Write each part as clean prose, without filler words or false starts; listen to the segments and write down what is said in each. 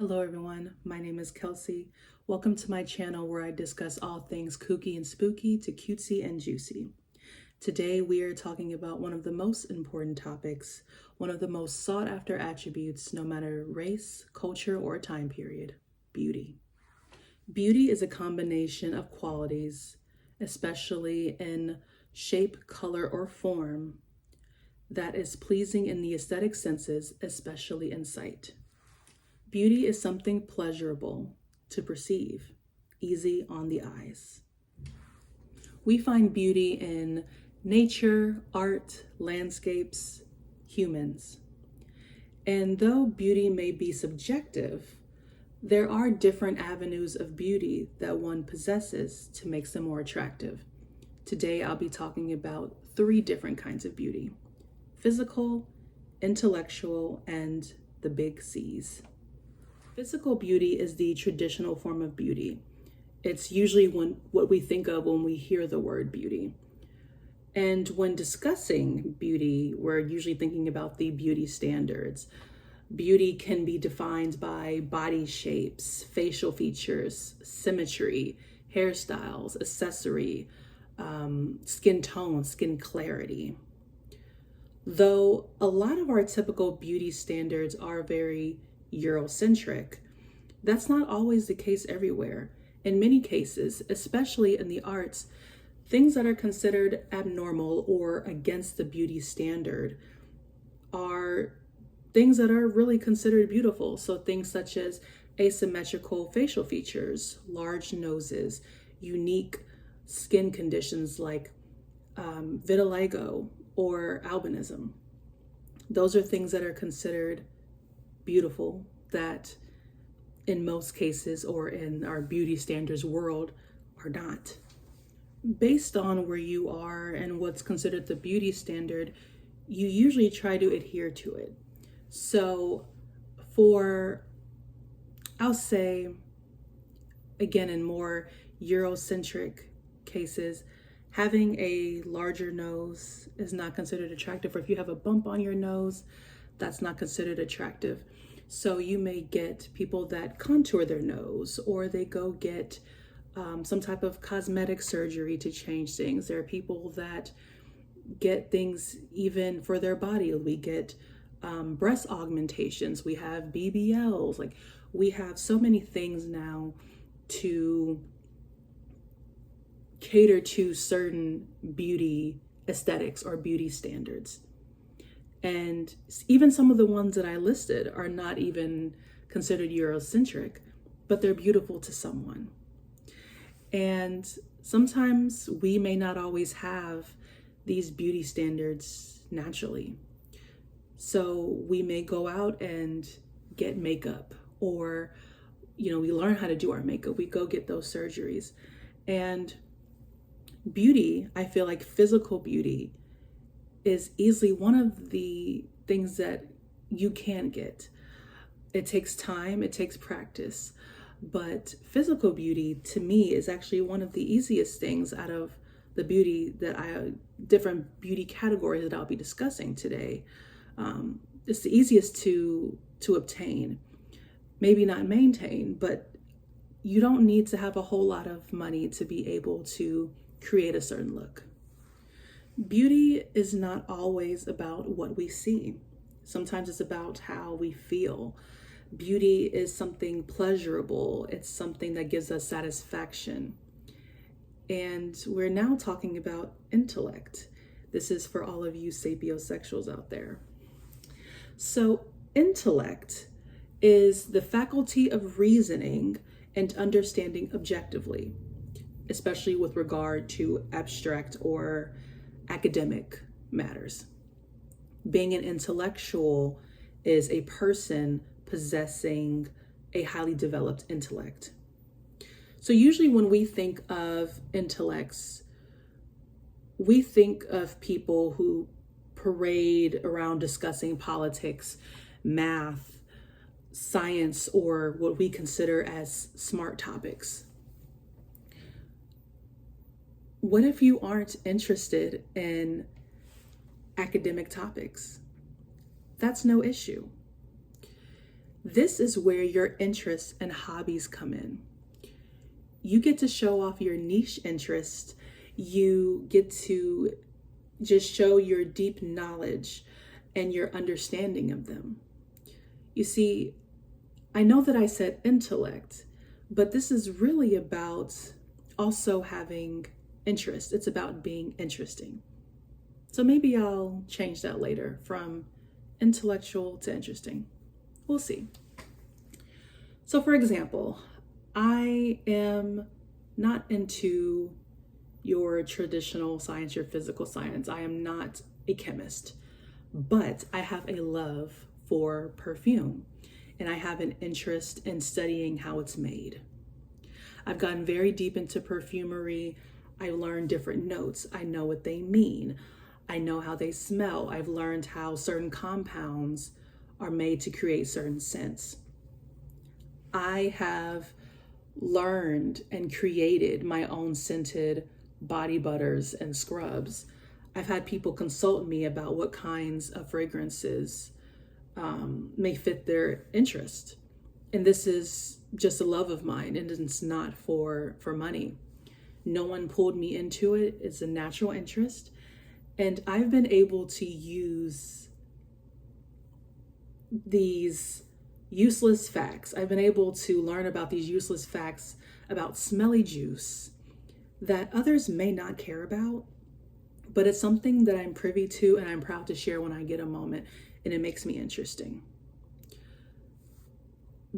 Hello everyone, my name is Kelsey. Welcome to my channel where I discuss all things kooky and spooky to cutesy and juicy. Today we are talking about one of the most important topics, one of the most sought after attributes no matter race, culture, or time period, beauty. Beauty is a combination of qualities, especially in shape, color, or form, that is pleasing in the aesthetic senses, especially in sight. Beauty is something pleasurable to perceive, easy on the eyes. We find beauty in nature, art, landscapes, humans. And though beauty may be subjective, there are different avenues of beauty that one possesses to make them more attractive. Today, I'll be talking about 3 different kinds of beauty: physical, intellectual, and the big C's. Physical beauty is the traditional form of beauty. It's usually what we think of when we hear the word beauty. And when discussing beauty, we're usually thinking about the beauty standards. Beauty can be defined by body shapes, facial features, symmetry, hairstyles, accessory, skin tone, skin clarity. Though a lot of our typical beauty standards are very Eurocentric, that's not always the case everywhere. In many cases, especially in the arts, things that are considered abnormal or against the beauty standard are things that are really considered beautiful. So things such as asymmetrical facial features, large noses, unique skin conditions like vitiligo or albinism. Those are things that are considered beautiful that in most cases or in our beauty standards world are not. Based on where you are and what's considered the beauty standard, you usually try to adhere to it. So I'll say, again, in more Eurocentric cases, having a larger nose is not considered attractive, or if you have a bump on your nose, that's not considered attractive. So you may get people that contour their nose, or they go get some type of cosmetic surgery to change things. There are people that get things even for their body. We get breast augmentations. We have BBLs. Like, we have so many things now to cater to certain beauty aesthetics or beauty standards. And even some of the ones that I listed are not even considered Eurocentric, but they're beautiful to someone. And sometimes we may not always have these beauty standards naturally. So we may go out and get makeup, or, we learn how to do our makeup. We go get those surgeries. And beauty, I feel like physical beauty is easily one of the things that you can get. It takes time, it takes practice, but physical beauty to me is actually one of the easiest things out of the different beauty categories that I'll be discussing today. It's the easiest to obtain, maybe not maintain, but you don't need to have a whole lot of money to be able to create a certain look. Beauty is not always about what we see. Sometimes it's about how we feel. Beauty is something pleasurable. It's something that gives us satisfaction. And we're now talking about intellect. This is for all of you sapiosexuals out there. So intellect is the faculty of reasoning and understanding objectively, especially with regard to abstract or academic matters. Being an intellectual is a person possessing a highly developed intellect. So usually when we think of intellects, we think of people who parade around discussing politics, math, science, or what we consider as smart topics. What if you aren't interested in academic topics? That's no issue. This is where your interests and hobbies come in. You get to show off your niche interest. You get to just show your deep knowledge and your understanding of them. You see, I know that I said intellect, but this is really about also having interest. It's about being interesting. So maybe I'll change that later from intellectual to interesting. We'll see. So for example, I am not into your traditional science, your physical science. I am not a chemist, but I have a love for perfume and I have an interest in studying how it's made. I've gotten very deep into perfumery. I learned different notes. I know what they mean. I know how they smell. I've learned how certain compounds are made to create certain scents. I have learned and created my own scented body butters and scrubs. I've had people consult me about what kinds of fragrances may fit their interest. And this is just a love of mine, and it's not for money. No one pulled me into it. It's a natural interest. And I've been able to use these useless facts. I've been able to learn about these useless facts about smelly juice that others may not care about, but it's something that I'm privy to and I'm proud to share when I get a moment, and it makes me interesting.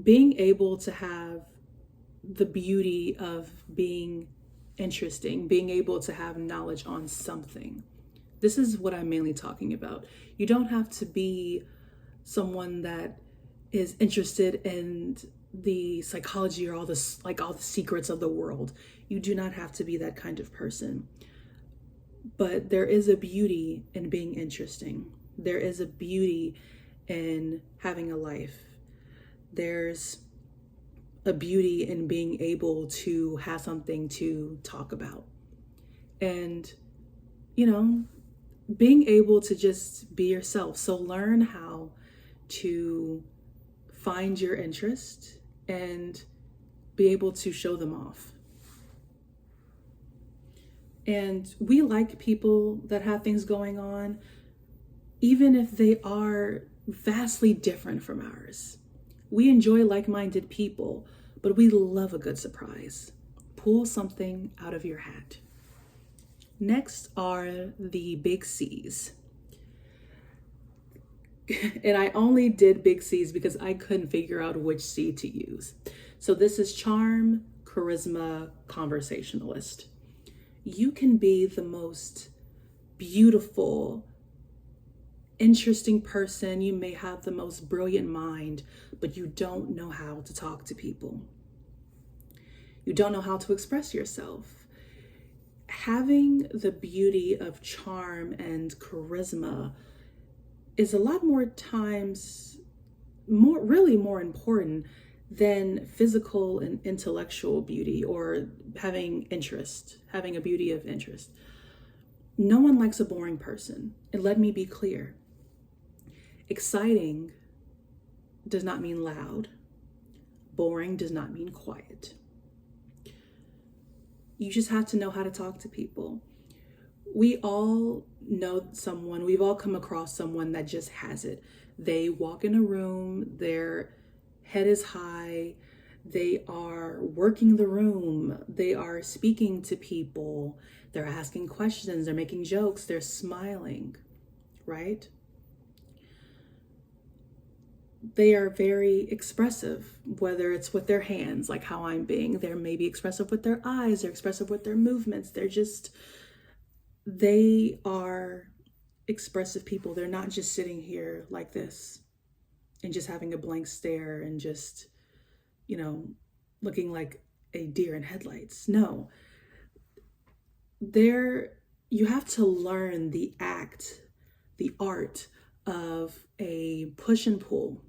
Being able to have the beauty of being interesting, being able to have knowledge on something. This is what I'm mainly talking about. You don't have to be someone that is interested in the psychology or all the secrets of the world. You do not have to be that kind of person. But there is a beauty in being interesting. There is a beauty in having a life. There's a beauty in being able to have something to talk about. And, being able to just be yourself. So learn how to find your interest and be able to show them off. And we like people that have things going on, even if they are vastly different from ours. We enjoy like-minded people, but we love a good surprise. Pull something out of your hat. Next are the big C's. And I only did big C's because I couldn't figure out which C to use. So this is charm, charisma, conversationalist. You can be the most beautiful, interesting person. You may have the most brilliant mind, but you don't know how to talk to people. You don't know how to express yourself. Having the beauty of charm and charisma is a lot more times really more important than physical and intellectual beauty or having a beauty of interest. No one likes a boring person. And let me be clear. Exciting does not mean loud. Boring does not mean quiet. You just have to know how to talk to people. We all know someone, we've all come across someone that just has it. They walk in a room, their head is high, they are working the room, they are speaking to people, they're asking questions, they're making jokes, they're smiling, right? They are very expressive, whether it's with their hands, like how I'm being. They're maybe expressive with their eyes, they're expressive with their movements. They are expressive people. They're not just sitting here like this and just having a blank stare and just, looking like a deer in headlights. No, you have to learn the art of a push and pull.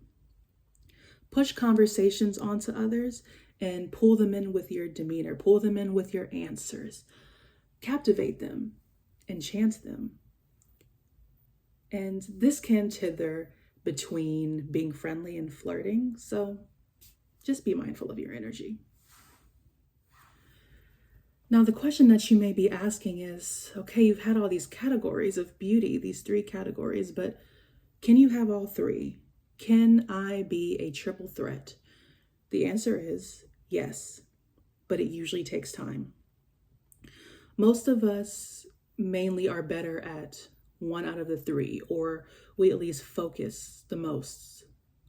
Push conversations onto others and pull them in with your demeanor, pull them in with your answers, captivate them, enchant them. And this can tether between being friendly and flirting. So just be mindful of your energy. Now, the question that you may be asking is, okay, you've had all these categories of beauty, these 3 categories, but can you have all 3? Can I be a triple threat? The answer is yes, but it usually takes time. Most of us mainly are better at 1 out of the 3, or we at least focus the most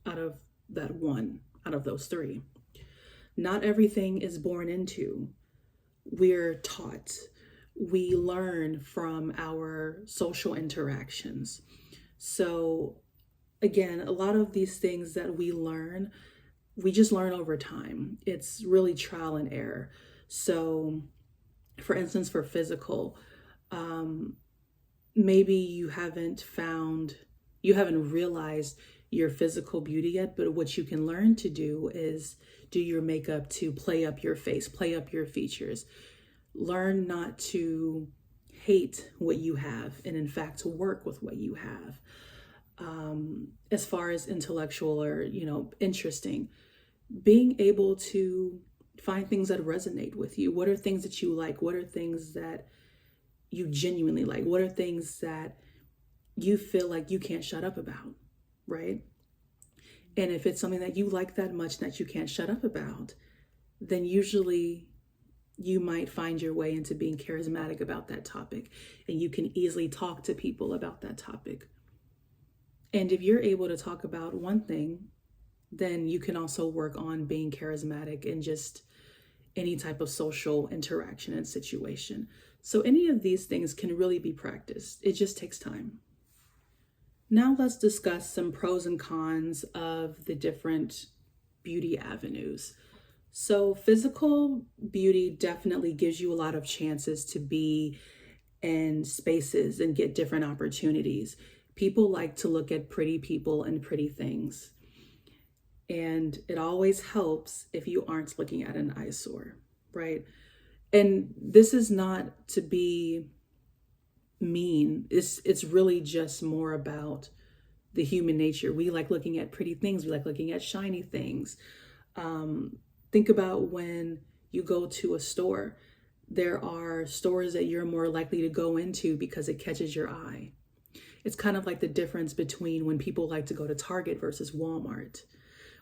out of that 1 out of those 3. Not everything is born into. We're taught. We learn from our social interactions. So again, a lot of these things that we learn, we just learn over time. It's really trial and error. So for instance, for physical, maybe you haven't realized your physical beauty yet, but what you can learn to do is do your makeup to play up your face, play up your features. Learn not to hate what you have, and in fact, to work with what you have. As far as intellectual or, interesting, being able to find things that resonate with you. What are things that you like? What are things that you genuinely like? What are things that you feel like you can't shut up about, right? And if it's something that you like that much that you can't shut up about, then usually you might find your way into being charismatic about that topic, and you can easily talk to people about that topic. And if you're able to talk about one thing, then you can also work on being charismatic in just any type of social interaction and situation. So any of these things can really be practiced. It just takes time. Now let's discuss some pros and cons of the different beauty avenues. So physical beauty definitely gives you a lot of chances to be in spaces and get different opportunities. People like to look at pretty people and pretty things. And it always helps if you aren't looking at an eyesore, right? And this is not to be mean. It's really just more about the human nature. We like looking at pretty things. We like looking at shiny things. Think about when you go to a store. There are stores that you're more likely to go into because it catches your eye. It's kind of like the difference between when people like to go to Target versus Walmart.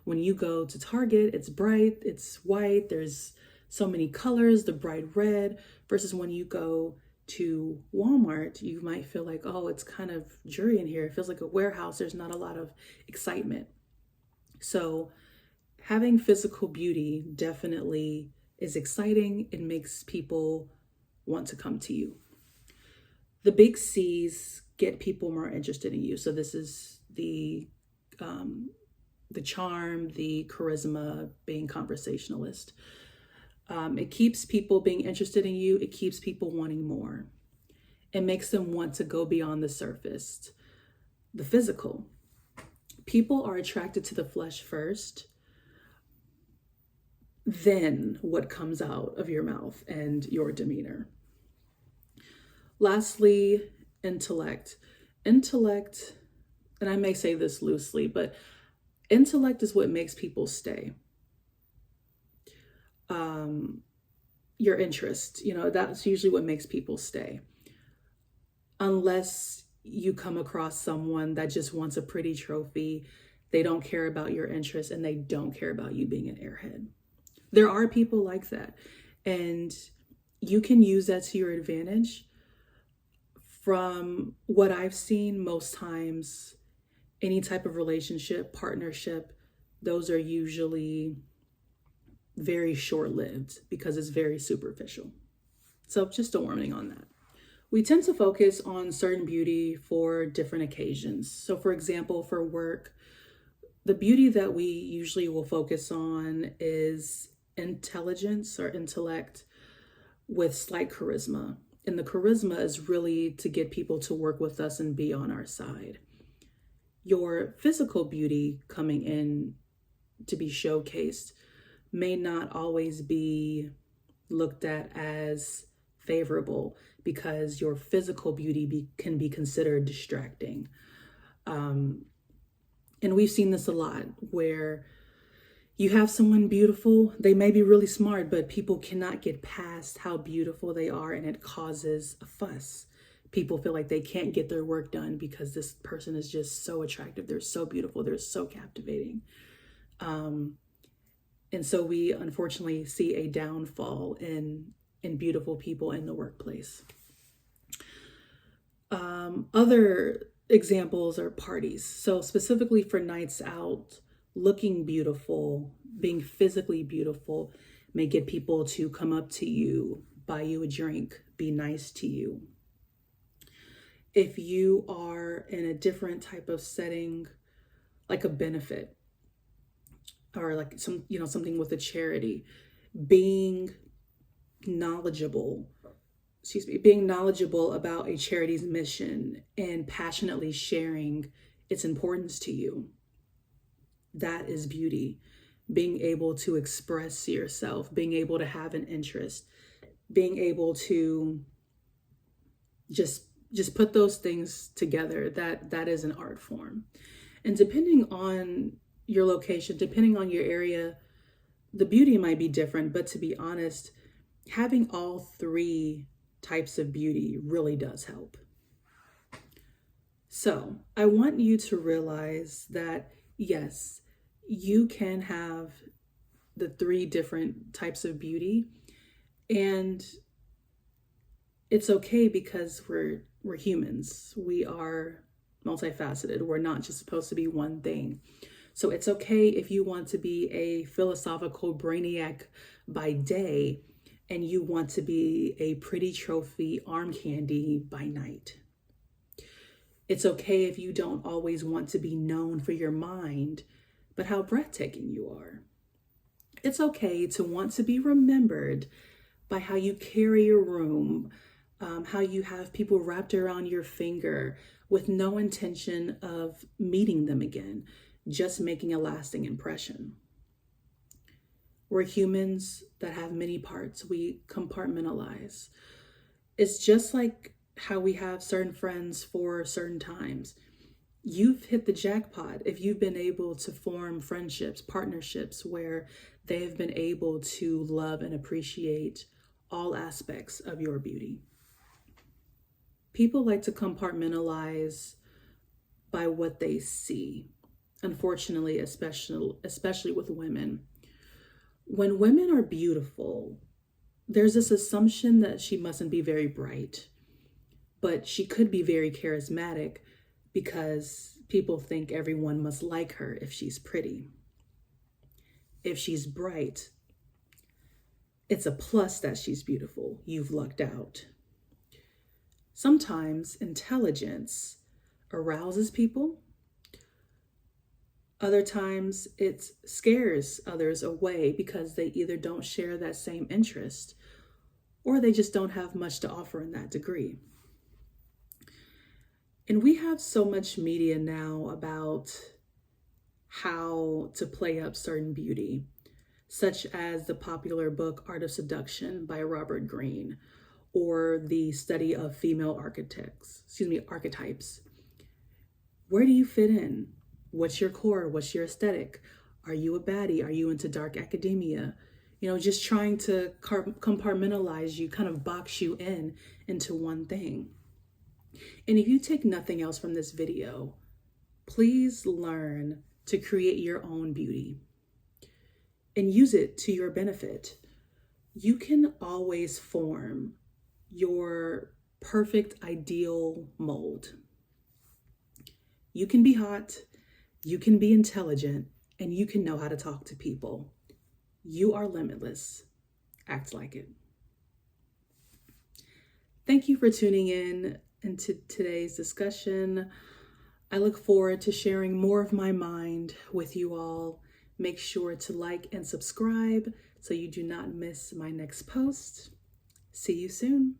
When you go to Target, it's bright, it's white, there's so many colors, the bright red, versus when you go to Walmart, you might feel like, oh, it's kind of dreary in here. It feels like a warehouse. There's not a lot of excitement. So having physical beauty definitely is exciting. It makes people want to come to you. The big C's get people more interested in you. So this is the charm, the charisma, being conversationalist. It keeps people being interested in you. It keeps people wanting more. It makes them want to go beyond the surface. The physical. People are attracted to the flesh first, then what comes out of your mouth and your demeanor. Lastly, intellect. Intellect, and I may say this loosely, but intellect is what makes people stay. Your interest, that's usually what makes people stay. Unless you come across someone that just wants a pretty trophy, they don't care about your interest, and they don't care about you being an airhead. There are people like that, and you can use that to your advantage. From what I've seen, most times, any type of relationship, partnership, those are usually very short-lived because it's very superficial. So just a warning on that. We tend to focus on certain beauty for different occasions. So for example, for work, the beauty that we usually will focus on is intelligence or intellect with slight charisma. And the charisma is really to get people to work with us and be on our side. Your physical beauty coming in to be showcased may not always be looked at as favorable because your physical beauty can be considered distracting. And we've seen this a lot where you have someone beautiful, they may be really smart, but people cannot get past how beautiful they are, and it causes a fuss. People feel like they can't get their work done because this person is just so attractive. They're so beautiful. They're so captivating. And so we unfortunately see a downfall in beautiful people in the workplace. Other examples are parties. So specifically for nights out, looking beautiful, being physically beautiful may get people to come up to you, buy you a drink, be nice to you. If you are in a different type of setting, like a benefit or like something with a charity, being knowledgeable about a charity's mission and passionately sharing its importance to you. That is beauty. Being able to express yourself, being able to have an interest, being able to just put those things together, that is an art form. And depending on your location, depending on your area, the beauty might be different, but to be honest, having all three types of beauty really does help. So I want you to realize that, yes, you can have the three different types of beauty, and it's okay because we're humans. We are multifaceted. We're not just supposed to be one thing. So it's okay if you want to be a philosophical brainiac by day and you want to be a pretty trophy arm candy by night. It's okay if you don't always want to be known for your mind, but how breathtaking you are. It's okay to want to be remembered by how you carry your room, how you have people wrapped around your finger with no intention of meeting them again, just making a lasting impression. We're humans that have many parts. We compartmentalize. It's just like how we have certain friends for certain times. You've hit the jackpot if you've been able to form friendships, partnerships where they have been able to love and appreciate all aspects of your beauty. People like to compartmentalize by what they see. Unfortunately, especially with women. When women are beautiful, there's this assumption that she mustn't be very bright, but she could be very charismatic because people think everyone must like her if she's pretty. If she's bright, it's a plus that she's beautiful. You've lucked out. Sometimes intelligence arouses people. Other times it scares others away because they either don't share that same interest or they just don't have much to offer in that degree. And we have so much media now about how to play up certain beauty, such as the popular book Art of Seduction by Robert Greene, or the study of female archetypes. Where do you fit in? What's your core? What's your aesthetic? Are you a baddie? Are you into dark academia? Just trying to compartmentalize you, kind of box you into one thing. And if you take nothing else from this video, please learn to create your own beauty and use it to your benefit. You can always form your perfect ideal mold. You can be hot, you can be intelligent, and you can know how to talk to people. You are limitless. Act like it. Thank you for tuning in into today's discussion. I look forward to sharing more of my mind with you all. Make sure to like and subscribe so you do not miss my next post. See you soon.